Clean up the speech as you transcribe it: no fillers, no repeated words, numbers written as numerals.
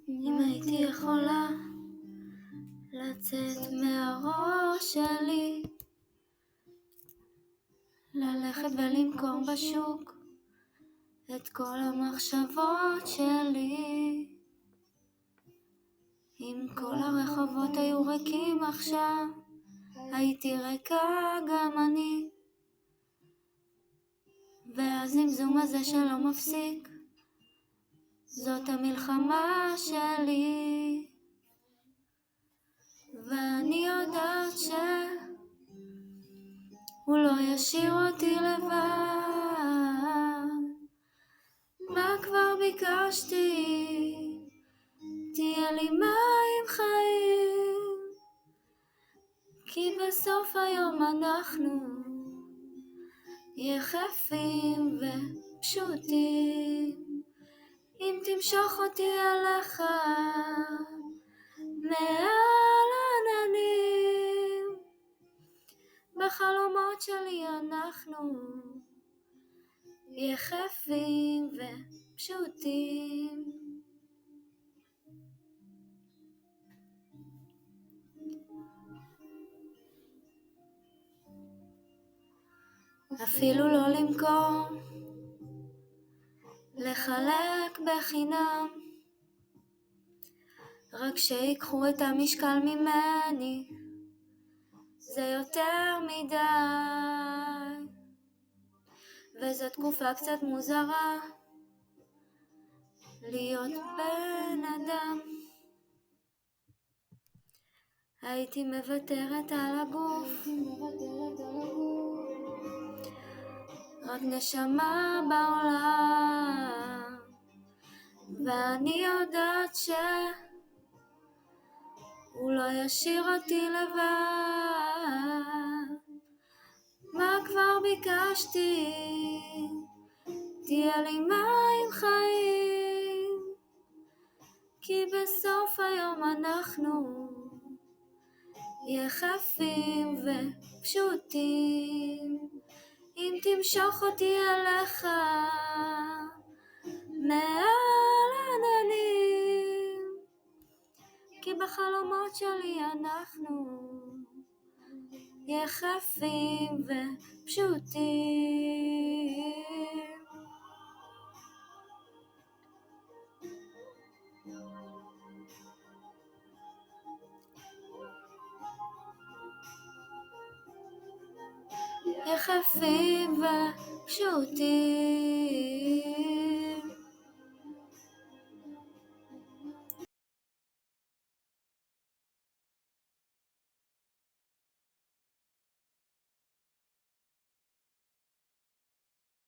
אם הייתי יכולה לצאת מהראש שלי, ללכת ולמכור בשוק את כל המחשבות שלי. אם כל הרחובות היו ריקים עכשיו, הייתי ריקה גם אני. והזמזום הזה שלא מפסיק, זאת המלחמה שלי. ואני יודעת שהוא לא ישאיר אותי לבד. מה כבר ביקשתי? תהיה לי מים חיים, כי בסוף היום אנחנו יחפים ופשוטים. אם תמשוך אותי אליך מעל עננים, בחלומות שלי אנחנו יחפים ופשוטים. אפילו לא למכור, לחלק בחינם, רק שיקחו את המשקל ממני, זה יותר מדי. וזו תקופה קצת מוזרה להיות בן אדם. הייתי מוותרת על הגוף, רק נשמה בעולם. ואני יודעת שהוא לא ישאיר אותי לבד. מה כבר ביקשתי? תהיה לי מים חיים, כי בסוף היום אנחנו יחפים ופשוטים. אם תמשוך אותי אליך מעל עננים, כי בחלומות שלי אנחנו יחפים ופשוטים. יחפים ופשוטים.